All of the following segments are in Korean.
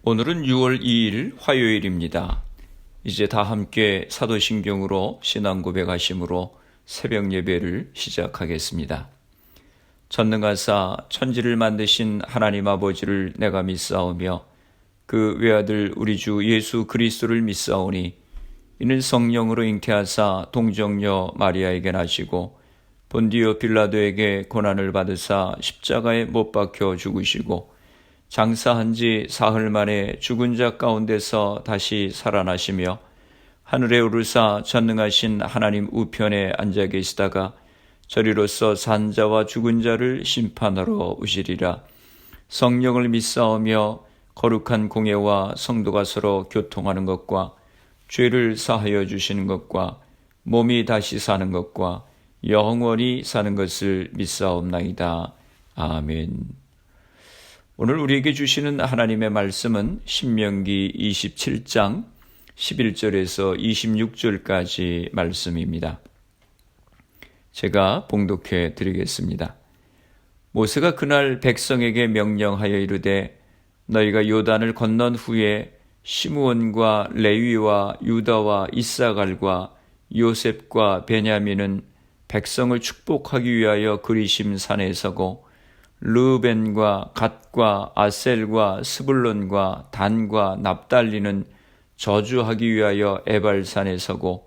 오늘은 6월 2일 화요일입니다. 이제 다 함께 사도신경으로 신앙 고백하심으로 새벽 예배를 시작하겠습니다. 전능하사 천지를 만드신 하나님 아버지를 내가 믿사오며 그 외아들 우리 주 예수 그리스도를 믿사오니 이는 성령으로 잉태하사 동정녀 마리아에게 나시고 본디오 빌라도에게 고난을 받으사 십자가에 못 박혀 죽으시고 장사한 지 사흘 만에 죽은 자 가운데서 다시 살아나시며 하늘에 오르사 전능하신 하나님 우편에 앉아 계시다가 저리로서 산 자와 죽은 자를 심판하러 오시리라. 성령을 믿사오며 거룩한 공예와 성도가 서로 교통하는 것과 죄를 사하여 주시는 것과 몸이 다시 사는 것과 영원히 사는 것을 믿사옵나이다. 아멘. 오늘 우리에게 주시는 하나님의 말씀은 신명기 27장 11절에서 26절까지 말씀입니다. 제가 봉독해 드리겠습니다. 모세가 그날 백성에게 명령하여 이르되 너희가 요단을 건넌 후에 시므온과 레위와 유다와 이사갈과 요셉과 베냐민은 백성을 축복하기 위하여 그리심 산에 서고 르벤과 갓과 아셀과 스불론과 단과 납달리는 저주하기 위하여 에발산에 서고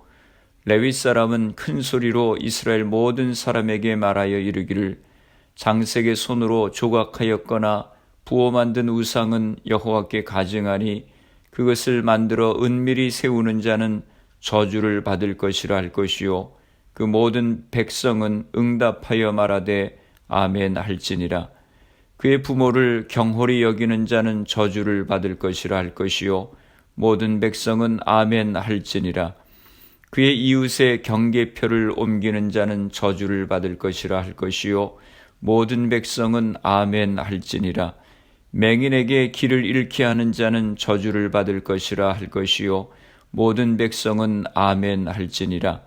레위 사람은 큰 소리로 이스라엘 모든 사람에게 말하여 이르기를 장색의 손으로 조각하였거나 부어 만든 우상은 여호와께 가증하니 그것을 만들어 은밀히 세우는 자는 저주를 받을 것이라 할 것이요 그 모든 백성은 응답하여 말하되 아멘 할지니라. 그의 부모를 경홀히 여기는 자는 저주를 받을 것이라 할 것이요 모든 백성은 아멘 할지니라. 그의 이웃의 경계표를 옮기는 자는 저주를 받을 것이라 할 것이요 모든 백성은 아멘 할지니라. 맹인에게 길을 잃게 하는 자는 저주를 받을 것이라 할 것이요 모든 백성은 아멘 할지니라.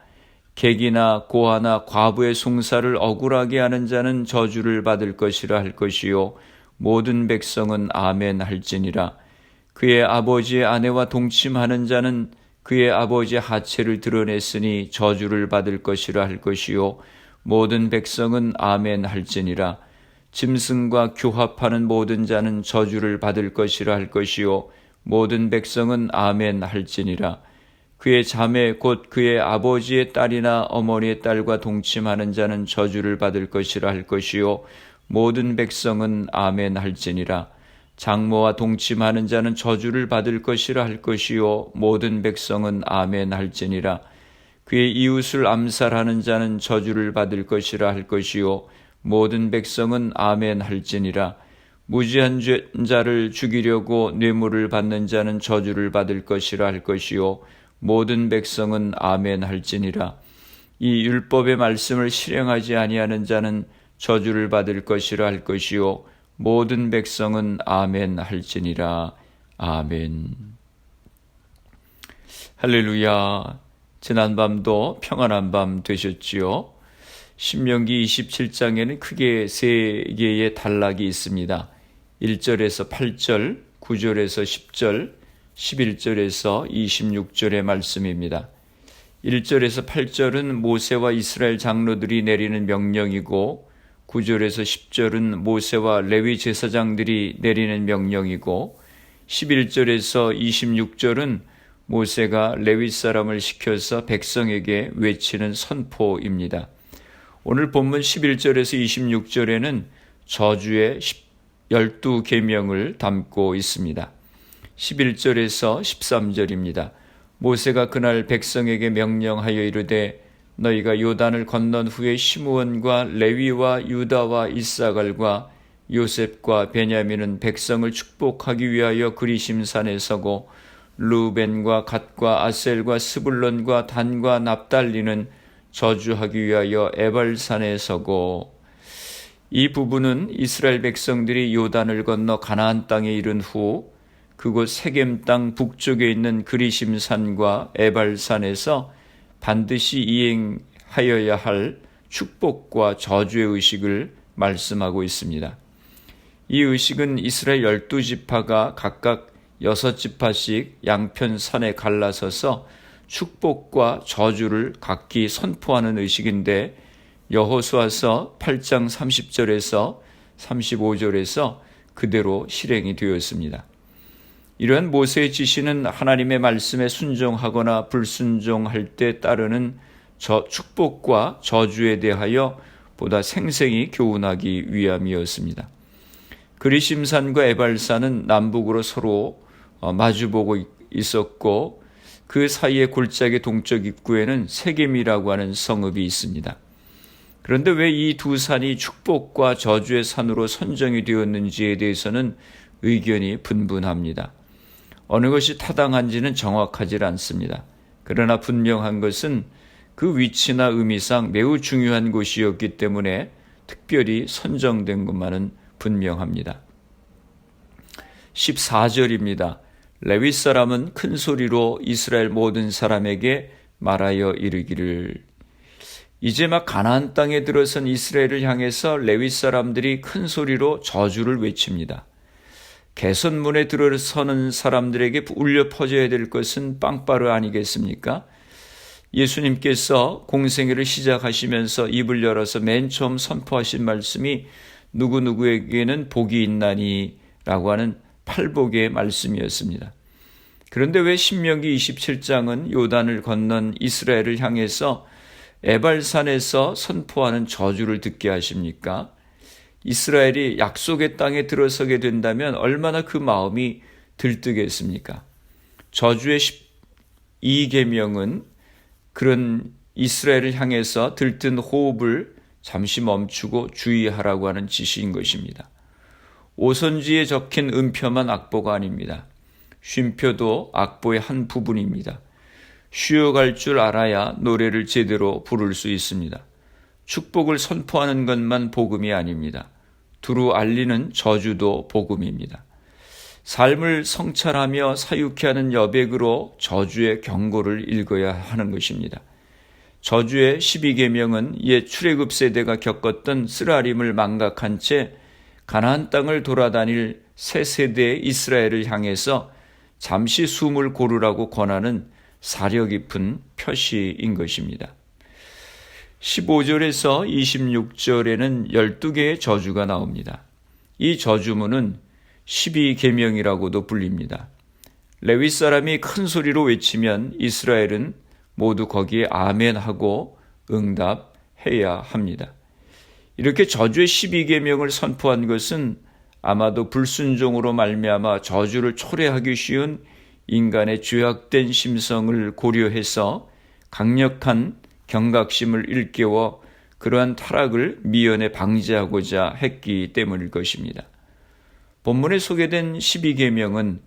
객이나 고아나 과부의 송사를 억울하게 하는 자는 저주를 받을 것이라 할 것이요 모든 백성은 아멘 할지니라. 그의 아버지의 아내와 동침하는 자는 그의 아버지의 하체를 드러냈으니 저주를 받을 것이라 할 것이요 모든 백성은 아멘 할지니라. 짐승과 교합하는 모든 자는 저주를 받을 것이라 할 것이요 모든 백성은 아멘 할지니라. 그의 자매 곧 그의 아버지의 딸이나 어머니의 딸과 동침하는 자는 저주를 받을 것이라 할 것이요 모든 백성은 아멘 할지니라. 장모와 동침하는 자는 저주를 받을 것이라 할 것이요 모든 백성은 아멘 할지니라. 그의 이웃을 암살하는 자는 저주를 받을 것이라 할 것이요 모든 백성은 아멘 할지니라. 무지한 자를 죽이려고 뇌물을 받는 자는 저주를 받을 것이라 할 것이요 모든 백성은 아멘 할지니라. 이 율법의 말씀을 실행하지 아니하는 자는 저주를 받을 것이라 할 것이요 모든 백성은 아멘 할지니라. 아멘. 할렐루야. 지난밤도 평안한 밤 되셨지요? 신명기 27장에는 크게 세 개의 단락이 있습니다. 1절에서 8절, 9절에서 10절, 11절에서 26절의 말씀입니다. 1절에서 8절은 모세와 이스라엘 장로들이 내리는 명령이고 9절에서 10절은 모세와 레위 제사장들이 내리는 명령이고 11절에서 26절은 모세가 레위 사람을 시켜서 백성에게 외치는 선포입니다. 오늘 본문 11절에서 26절에는 저주의 12계명을 담고 있습니다. 11절에서 13절입니다. 모세가 그날 백성에게 명령하여 이르되 너희가 요단을 건넌 후에 시므온과 레위와 유다와 이사갈과 요셉과 베냐민은 백성을 축복하기 위하여 그리심산에 서고 르벤과 갓과 아셀과 스불론과 단과 납달리는 저주하기 위하여 에발산에 서고. 이 부분은 이스라엘 백성들이 요단을 건너 가나안 땅에 이른 후 그곳 세겜 땅 북쪽에 있는 그리심산과 에발산에서 반드시 이행하여야 할 축복과 저주의 의식을 말씀하고 있습니다. 이 의식은 이스라엘 12지파가 각각 6지파씩 양편 산에 갈라서서 축복과 저주를 각기 선포하는 의식인데 여호수아서 8장 30절에서 35절에서 그대로 실행이 되었습니다. 이러한 모세의 지시는 하나님의 말씀에 순종하거나 불순종할 때 따르는 축복과 저주에 대하여 보다 생생히 교훈하기 위함이었습니다. 그리심산과 에발산은 남북으로 서로 마주보고 있었고 그 사이의 골짜기 동쪽 입구에는 세겜이라고 하는 성읍이 있습니다. 그런데 왜 이 두 산이 축복과 저주의 산으로 선정이 되었는지에 대해서는 의견이 분분합니다. 어느 것이 타당한지는 정확하지 않습니다. 그러나 분명한 것은 그 위치나 의미상 매우 중요한 곳이었기 때문에 특별히 선정된 것만은 분명합니다. 14절입니다. 레위 사람은 큰 소리로 이스라엘 모든 사람에게 말하여 이르기를. 이제 막 가나안 땅에 들어선 이스라엘을 향해서 레위 사람들이 큰 소리로 저주를 외칩니다. 개선문에 들어서는 사람들에게 울려 퍼져야 될 것은 빵빠르 아니겠습니까? 예수님께서 공생애를 시작하시면서 입을 열어서 맨 처음 선포하신 말씀이 누구누구에게는 복이 있나니 라고 하는 팔복의 말씀이었습니다. 그런데 왜 신명기 27장은 요단을 건넌 이스라엘을 향해서 에발산에서 선포하는 저주를 듣게 하십니까? 이스라엘이 약속의 땅에 들어서게 된다면 얼마나 그 마음이 들뜨겠습니까? 저주의 12계명은 그런 이스라엘을 향해서 들뜬 호흡을 잠시 멈추고 주의하라고 하는 지시인 것입니다. 오선지에 적힌 음표만 악보가 아닙니다. 쉼표도 악보의 한 부분입니다. 쉬어갈 줄 알아야 노래를 제대로 부를 수 있습니다. 축복을 선포하는 것만 복음이 아닙니다. 두루 알리는 저주도 복음입니다. 삶을 성찰하며 사육케 하는 여백으로 저주의 경고를 읽어야 하는 것입니다. 저주의 12계명은 옛 출애굽 세대가 겪었던 쓰라림을 망각한 채 가나안 땅을 돌아다닐 새 세대의 이스라엘을 향해서 잠시 숨을 고르라고 권하는 사려 깊은 표시인 것입니다. 15절에서 26절에는 12개의 저주가 나옵니다. 이 저주문은 12계명이라고도 불립니다. 레위 사람이 큰 소리로 외치면 이스라엘은 모두 거기에 아멘하고 응답해야 합니다. 이렇게 저주의 12계명을 선포한 것은 아마도 불순종으로 말미암아 저주를 초래하기 쉬운 인간의 죄악된 심성을 고려해서 강력한 경각심을 일깨워 그러한 타락을 미연에 방지하고자 했기 때문일 것입니다. 본문에 소개된 12계명은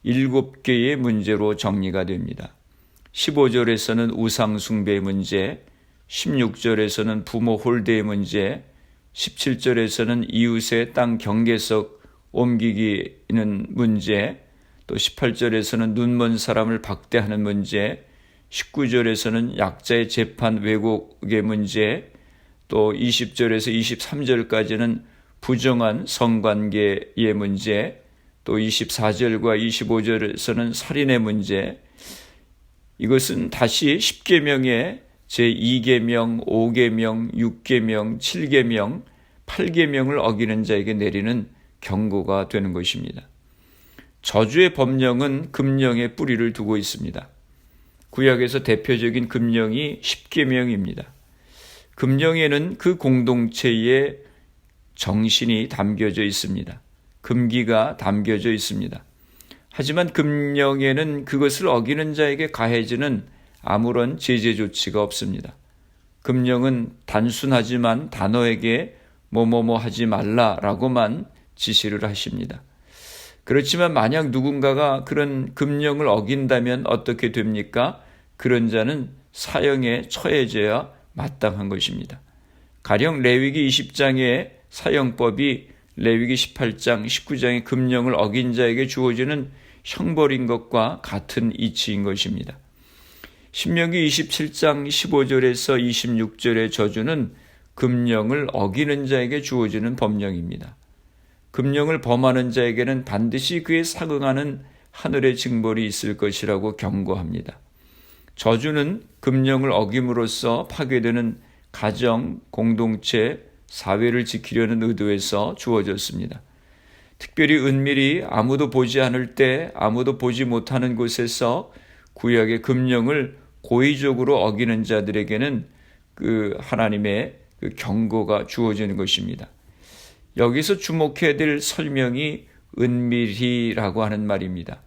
7개의 문제로 정리가 됩니다. 15절에서는 우상 숭배의 문제, 16절에서는 부모 홀대의 문제, 17절에서는 이웃의 땅 경계석 옮기기는 문제, 또 18절에서는 눈먼 사람을 박대하는 문제, 19절에서는 약자의 재판 왜곡의 문제, 또 20절에서 23절까지는 부정한 성관계의 문제, 또 24절과 25절에서는 살인의 문제. 이것은 다시 10계명의 제2계명, 5계명, 6계명, 7계명, 8계명을 어기는 자에게 내리는 경고가 되는 것입니다. 저주의 법령은 금령의 뿌리를 두고 있습니다. 구약에서 대표적인 금령이 10계명입니다. 금령에는 그 공동체의 정신이 담겨져 있습니다. 금기가 담겨져 있습니다. 하지만 금령에는 그것을 어기는 자에게 가해지는 아무런 제재 조치가 없습니다. 금령은 단순하지만 단어에게 뭐뭐뭐 하지 말라라고만 지시를 하십니다. 그렇지만 만약 누군가가 그런 금령을 어긴다면 어떻게 됩니까? 그런 자는 사형에 처해져야 마땅한 것입니다. 가령 레위기 20장의 사형법이 레위기 18장, 19장의 금령을 어긴 자에게 주어지는 형벌인 것과 같은 이치인 것입니다. 신명기 27장 15절에서 26절의 저주는 금령을 어기는 자에게 주어지는 법령입니다. 금령을 범하는 자에게는 반드시 그에 상응하는 하늘의 징벌이 있을 것이라고 경고합니다. 저주는 금령을 어김으로써 파괴되는 가정, 공동체, 사회를 지키려는 의도에서 주어졌습니다. 특별히 은밀히 아무도 보지 않을 때 아무도 보지 못하는 곳에서 구약의 금령을 고의적으로 어기는 자들에게는 하나님의 경고가 주어지는 것입니다. 여기서 주목해야 될 설명이 은밀히라고 하는 말입니다.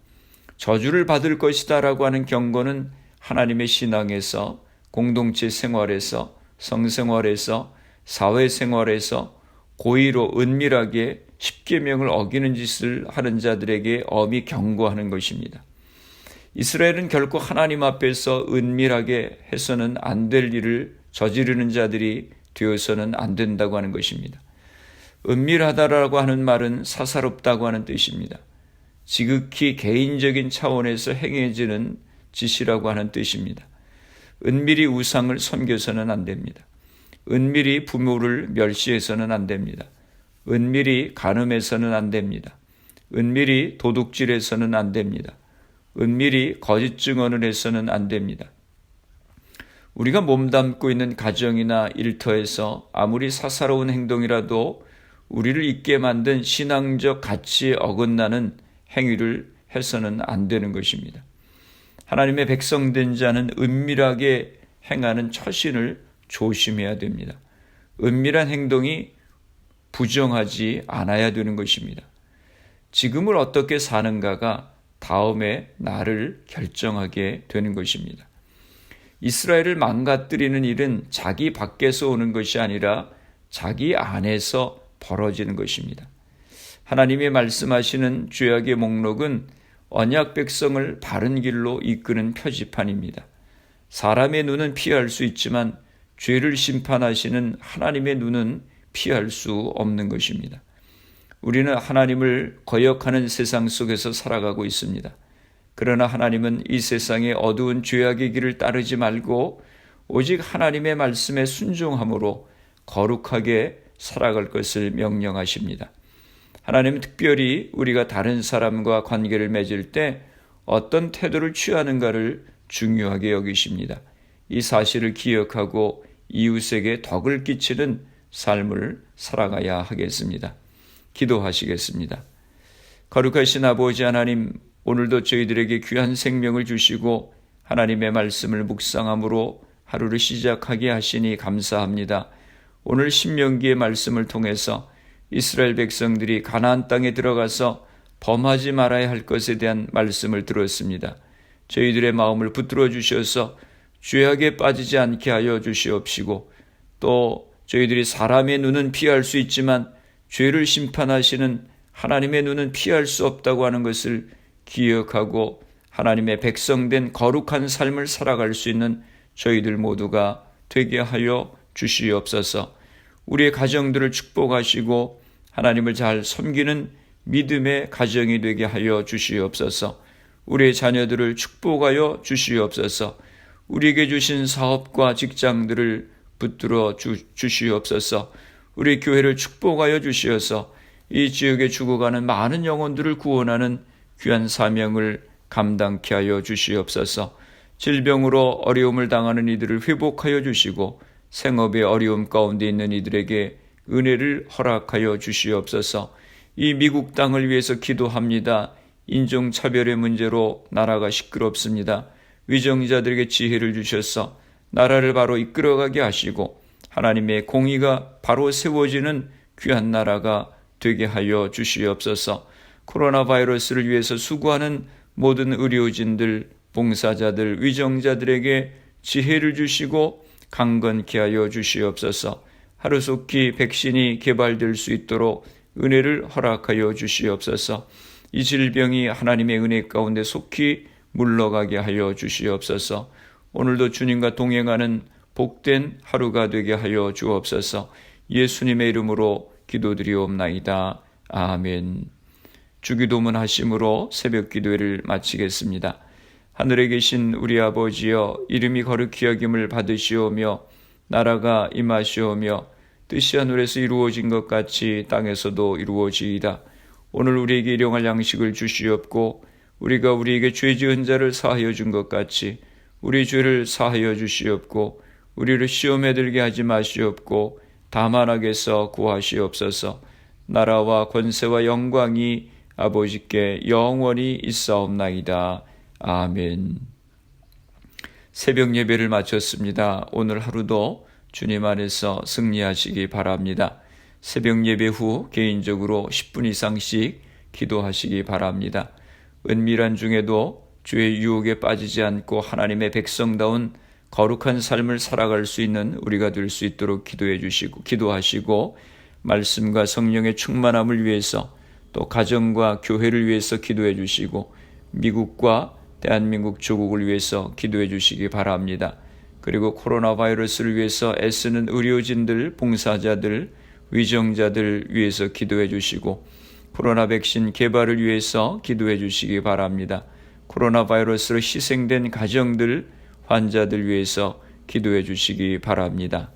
저주를 받을 것이다 라고 하는 경고는 하나님의 신앙에서, 공동체 생활에서, 성생활에서, 사회생활에서 고의로 은밀하게 십계명을 어기는 짓을 하는 자들에게 엄히 경고하는 것입니다. 이스라엘은 결코 하나님 앞에서 은밀하게 해서는 안 될 일을 저지르는 자들이 되어서는 안 된다고 하는 것입니다. 은밀하다라고 하는 말은 사사롭다고 하는 뜻입니다. 지극히 개인적인 차원에서 행해지는 짓이라고 하는 뜻입니다. 은밀히 우상을 섬겨서는 안 됩니다. 은밀히 부모를 멸시해서는 안 됩니다. 은밀히 간음해서는 안 됩니다. 은밀히 도둑질해서는 안 됩니다. 은밀히 거짓 증언을 해서는 안 됩니다. 우리가 몸담고 있는 가정이나 일터에서 아무리 사사로운 행동이라도 우리를 잊게 만든 신앙적 가치에 어긋나는 행위를 해서는 안 되는 것입니다. 하나님의 백성된 자는 은밀하게 행하는 처신을 조심해야 됩니다. 은밀한 행동이 부정하지 않아야 되는 것입니다. 지금을 어떻게 사는가가 다음에 나를 결정하게 되는 것입니다. 이스라엘을 망가뜨리는 일은 자기 밖에서 오는 것이 아니라 자기 안에서 벌어지는 것입니다. 하나님이 말씀하시는 죄악의 목록은 언약 백성을 바른 길로 이끄는 표지판입니다. 사람의 눈은 피할 수 있지만 죄를 심판하시는 하나님의 눈은 피할 수 없는 것입니다. 우리는 하나님을 거역하는 세상 속에서 살아가고 있습니다. 그러나 하나님은 이 세상의 어두운 죄악의 길을 따르지 말고 오직 하나님의 말씀에 순종함으로 거룩하게 살아갈 것을 명령하십니다. 하나님은 특별히 우리가 다른 사람과 관계를 맺을 때 어떤 태도를 취하는가를 중요하게 여기십니다. 이 사실을 기억하고 이웃에게 덕을 끼치는 삶을 살아가야 하겠습니다. 기도하시겠습니다. 거룩하신 아버지 하나님, 오늘도 저희들에게 귀한 생명을 주시고 하나님의 말씀을 묵상함으로 하루를 시작하게 하시니 감사합니다. 오늘 신명기의 말씀을 통해서 이스라엘 백성들이 가나안 땅에 들어가서 범하지 말아야 할 것에 대한 말씀을 들었습니다. 저희들의 마음을 붙들어 주셔서 죄악에 빠지지 않게 하여 주시옵시고, 또 저희들이 사람의 눈은 피할 수 있지만 죄를 심판하시는 하나님의 눈은 피할 수 없다고 하는 것을 기억하고 하나님의 백성된 거룩한 삶을 살아갈 수 있는 저희들 모두가 되게 하여 주시옵소서. 우리의 가정들을 축복하시고 하나님을 잘 섬기는 믿음의 가정이 되게 하여 주시옵소서. 우리의 자녀들을 축복하여 주시옵소서. 우리에게 주신 사업과 직장들을 붙들어 주시옵소서. 우리 교회를 축복하여 주시어서 이 지역에 죽어가는 많은 영혼들을 구원하는 귀한 사명을 감당케 하여 주시옵소서. 질병으로 어려움을 당하는 이들을 회복하여 주시고 생업의 어려움 가운데 있는 이들에게 은혜를 허락하여 주시옵소서. 이 미국 땅을 위해서 기도합니다. 인종차별의 문제로 나라가 시끄럽습니다. 위정자들에게 지혜를 주셔서 나라를 바로 이끌어가게 하시고 하나님의 공의가 바로 세워지는 귀한 나라가 되게 하여 주시옵소서. 코로나 바이러스를 위해서 수고하는 모든 의료진들, 봉사자들, 위정자들에게 지혜를 주시고 강건케 하여 주시옵소서. 하루속히 백신이 개발될 수 있도록 은혜를 허락하여 주시옵소서. 이 질병이 하나님의 은혜 가운데 속히 물러가게 하여 주시옵소서. 오늘도 주님과 동행하는 복된 하루가 되게 하여 주옵소서. 예수님의 이름으로 기도드리옵나이다. 아멘. 주기도문 하심으로 새벽 기도회를 마치겠습니다. 하늘에 계신 우리 아버지여, 이름이 거룩히 여김을 받으시오며 나라가 임하시오며 뜻이 하늘에서 이루어진 것 같이 땅에서도 이루어지이다. 오늘 우리에게 일용할 양식을 주시옵고 우리가 우리에게 죄 지은 자를 사하여 준 것 같이 우리 죄를 사하여 주시옵고 우리를 시험에 들게 하지 마시옵고 다만 악에서 구하시옵소서. 나라와 권세와 영광이 아버지께 영원히 있사옵나이다. 아멘. 새벽 예배를 마쳤습니다. 오늘 하루도 주님 안에서 승리하시기 바랍니다. 새벽 예배 후 개인적으로 10분 이상씩 기도하시기 바랍니다. 은밀한 중에도 죄의 유혹에 빠지지 않고 하나님의 백성다운 거룩한 삶을 살아갈 수 있는 우리가 될 수 있도록 기도하시고 말씀과 성령의 충만함을 위해서 또 가정과 교회를 위해서 기도해 주시고 미국과 대한민국 조국을 위해서 기도해 주시기 바랍니다. 그리고 코로나 바이러스를 위해서 애쓰는 의료진들, 봉사자들, 위정자들 위해서 기도해 주시고 코로나 백신 개발을 위해서 기도해 주시기 바랍니다. 코로나 바이러스로 희생된 가정들, 환자들 위해서 기도해 주시기 바랍니다.